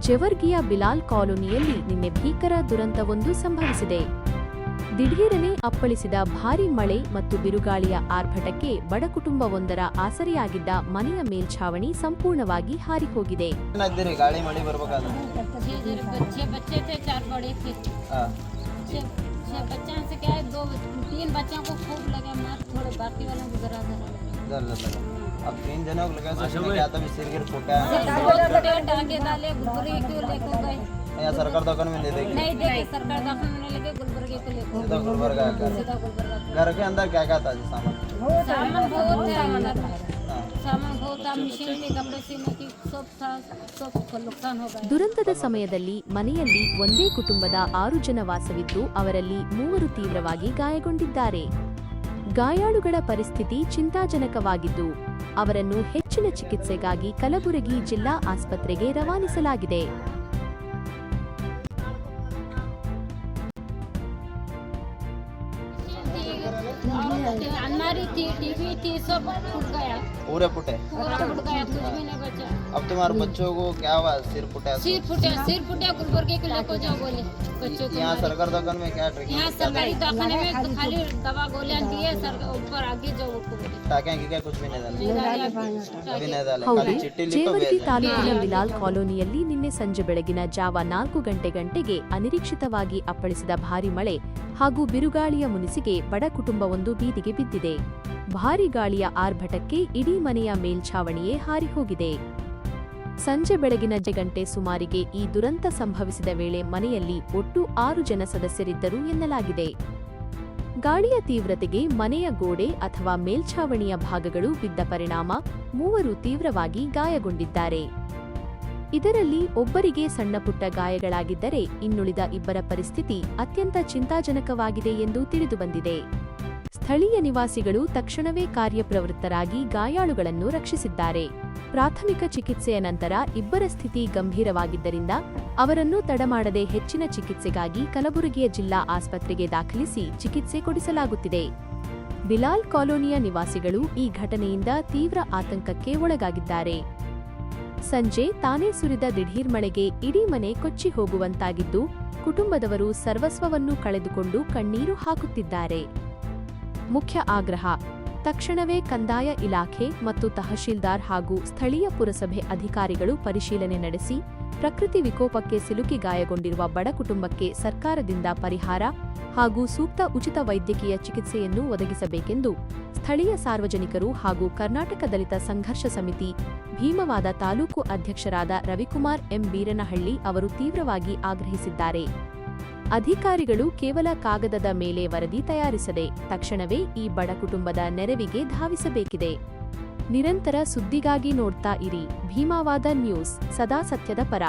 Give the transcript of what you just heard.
ಜೇವರ್ಗಿಯ ಬಿಲಾಲ್ ಕಾಲೋನಿಯಲ್ಲಿ ನಿನ್ನೆ ಭೀಕರ ದುರಂತವೊಂದು ಸಂಭವಿಸಿದೆ. ದಿಢೀರನೆ ಅಪ್ಪಳಿಸಿದ ಭಾರೀ ಮಳೆ ಮತ್ತು ಬಿರುಗಾಳಿಯ ಆರ್ಭಟಕ್ಕೆ ಬಡ ಕುಟುಂಬವೊಂದರ ಆಸರೆಯಾಗಿದ್ದ ಮನೆಯ ಮೇಲ್ಛಾವಣಿ ಸಂಪೂರ್ಣವಾಗಿ ಹಾರಿಹೋಗಿದೆ. अब 3 जनों को लगा उसमें क्या था सिर गिर फूटा या सरकार दवाखाने में ले देगी नहीं देगी सरकार दवाखाने में लेके गुलबर्गे को लेके सीधा गुलबर्गा घर के अंदर क्या क्या था सामान बहुत था मशीन के कपड़े सीने की सब नुकसान हो गया. ದುರಂತದ ಸಮಯದಲ್ಲಿ ಮನೆಯಲ್ಲಿ ಒಂದೇ ಕುಟುಂಬದ 6 ಜನ ವಾಸವಿದ್ದು ಅವರಲ್ಲಿ 3 ತೀವ್ರವಾಗಿ ಗಾಯಗೊಂಡಿದ್ದಾರೆ. ಗಾಯಾಳುಗಳ ಪರಿಸ್ಥಿತಿ ಚಿಂತಾಜನಕವಾಗಿದ್ದು ಅವರನ್ನು ಹೆಚ್ಚಿನ ಚಿಕಿತ್ಸೆಗಾಗಿ ಕಲಬುರಗಿ ಜಿಲ್ಲಾ ಆಸ್ಪತ್ರೆಗೆ ರವಾನಿಸಲಾಗಿದೆ. अलमारी थी, टीवी थी, सब फूट गया. पूरा फूटे पूरा फूट गया, कुछ भी नहीं बचा. अब तुम्हारे बच्चों को क्या हुआ? सिर फूटा सिर फूटा गुलबर्गे को लेकर जाओ बोले बच्चों को. यहाँ सरकार दवाखाने में क्या ट्रीटमेंट? यहाँ सरकारी दवाखाने में तो खाली दवा गोलियां दिए, ऊपर आगे जाओ उसको बोले. टाके क्या कुछ भी नहीं डाले ಹೌದು, खाली चिट्ठी लिखो ಜೇವರ್ಗಿ भेज ತಾಲೂಕಿನ ಬಿಲಾಲ್ ಕಾಲೋನಿಯಲ್ಲಿ ನಿನ್ನೆ ಸಂಜೆ ಬೆಳಗಿನ ಜಾವ 4 ಗಂಟೆಗೆ ಅನಿರೀಕ್ಷಿತವಾಗಿ ಅಪ್ಪಳಿಸಿದ ಭಾರೀ ಮಳೆ ಹಾಗೂ ಬಿರುಗಾಳಿಯ ಮುನಿಸಿಗೆ ಬಡ ಕುಟುಂಬವೊಂದು ಬೀದಿಗೆ ಬಿದ್ದಿದೆ. ಭಾರೀ ಗಾಳಿಯ ಆರ್ಭಟಕ್ಕೆ ಇಡೀ ಮನೆಯ ಮೇಲ್ಛಾವಣಿಯೇ ಹಾರಿಹೋಗಿದೆ. ಸಂಜೆ ಬೆಳಗಿನ ಗಂಟೆ ಸುಮಾರಿಗೆ ಈ ದುರಂತ ಸಂಭವಿಸಿದ ವೇಳೆ ಮನೆಯಲ್ಲಿ ಒಟ್ಟು 6 ಜನ ಸದಸ್ಯರಿದ್ದರು ಎನ್ನಲಾಗಿದೆ. ಗಾಳಿಯ ತೀವ್ರತೆಗೆ ಮನೆಯ ಗೋಡೆ ಅಥವಾ ಮೇಲ್ಛಾವಣಿಯ ಭಾಗಗಳು ಬಿದ್ದ ಪರಿಣಾಮ 3 ತೀವ್ರವಾಗಿ ಗಾಯಗೊಂಡಿದ್ದಾರೆ. ಇದರಲ್ಲಿ ಒಬ್ಬರಿಗೆ ಸಣ್ಣಪುಟ್ಟ ಗಾಯಗಳಾಗಿದ್ದರೆ ಇನ್ನುಳಿದ ಇಬ್ಬರ ಪರಿಸ್ಥಿತಿ ಅತ್ಯಂತ ಚಿಂತಾಜನಕವಾಗಿದೆ ಎಂದು ತಿಳಿದುಬಂದಿದೆ. ಸ್ಥಳೀಯ ನಿವಾಸಿಗಳು ತಕ್ಷಣವೇ ಕಾರ್ಯಪ್ರವೃತ್ತರಾಗಿ ಗಾಯಾಳುಗಳನ್ನು ರಕ್ಷಿಸಿದ್ದಾರೆ. ಪ್ರಾಥಮಿಕ ಚಿಕಿತ್ಸೆಯ ನಂತರ ಇಬ್ಬರ ಸ್ಥಿತಿ ಗಂಭೀರವಾಗಿದ್ದರಿಂದ ಅವರನ್ನು ತಡಮಾಡದೆ ಹೆಚ್ಚಿನ ಚಿಕಿತ್ಸೆಗಾಗಿ ಕಲಬುರಗಿಯ ಜಿಲ್ಲಾ ಆಸ್ಪತ್ರೆಗೆ ದಾಖಲಿಸಿ ಚಿಕಿತ್ಸೆ ಕೊಡಿಸಲಾಗುತ್ತಿದೆ. ಬಿಲಾಲ್ ಕಾಲೋನಿಯ ನಿವಾಸಿಗಳು ಈ ಘಟನೆಯಿಂದ ತೀವ್ರ ಆತಂಕಕ್ಕೆ ಒಳಗಾಗಿದ್ದಾರೆ. ಸಂಜೆ ತಾನೇ ಸುರಿದ ದಿಢೀರ್ ಮಳೆಗೆ ಇಡೀ ಮನೆ ಕೊಚ್ಚಿ ಹೋಗುವಂತಾಗಿದ್ದು ಕುಟುಂಬದವರು ಸರ್ವಸ್ವವನ್ನು ಕಳೆದುಕೊಂಡು ಕಣ್ಣೀರು ಹಾಕುತ್ತಿದ್ದಾರೆ. ಮುಖ್ಯ ಆಗ್ರಹ: ತಕ್ಷಣವೇ ಕಂದಾಯ ಇಲಾಖೆ ಮತ್ತು ತಹಶೀಲ್ದಾರ್ ಹಾಗೂ ಸ್ಥಳೀಯ ಪುರಸಭೆ ಅಧಿಕಾರಿಗಳು ಪರಿಶೀಲನೆ ನಡೆಸಿ ಪ್ರಕೃತಿ ವಿಕೋಪಕ್ಕೆ ಸಿಲುಕಿ ಗಾಯಗೊಂಡಿರುವ ಬಡ ಕುಟುಂಬಕ್ಕೆ ಸರ್ಕಾರದಿಂದ ಪರಿಹಾರ ಹಾಗೂ ಸೂಕ್ತ ಉಚಿತ ವೈದ್ಯಕೀಯ ಚಿಕಿತ್ಸೆಯನ್ನು ಒದಗಿಸಬೇಕೆಂದು ಸ್ಥಳೀಯ ಸಾರ್ವಜನಿಕರು ಹಾಗೂ ಕರ್ನಾಟಕ ದಲಿತ ಸಂಘರ್ಷ ಸಮಿತಿ ಭೀಮವಾದ ತಾಲೂಕು ಅಧ್ಯಕ್ಷರಾದ ರವಿಕುಮಾರ್ ಎಂ ಬೀರನಹಳ್ಳಿ ಅವರು ತೀವ್ರವಾಗಿ ಆಗ್ರಹಿಸಿದ್ದಾರೆ. ಅಧಿಕಾರಿಗಳು ಕೇವಲ ಕಾಗದದ ಮೇಲೆ ವರದಿ ತಯಾರಿಸದೆ ತಕ್ಷಣವೇ ಈ ಬಡ ಕುಟುಂಬದ ನೆರವಿಗೆ ಧಾವಿಸಬೇಕಿದೆ. ನಿರಂತರ ಸುದ್ದಿಗಾಗಿ ನೋಡ್ತಾ ಇರಿ ಭೀಮವಾದ ನ್ಯೂಸ್, ಸದಾ ಸತ್ಯದ ಪರ.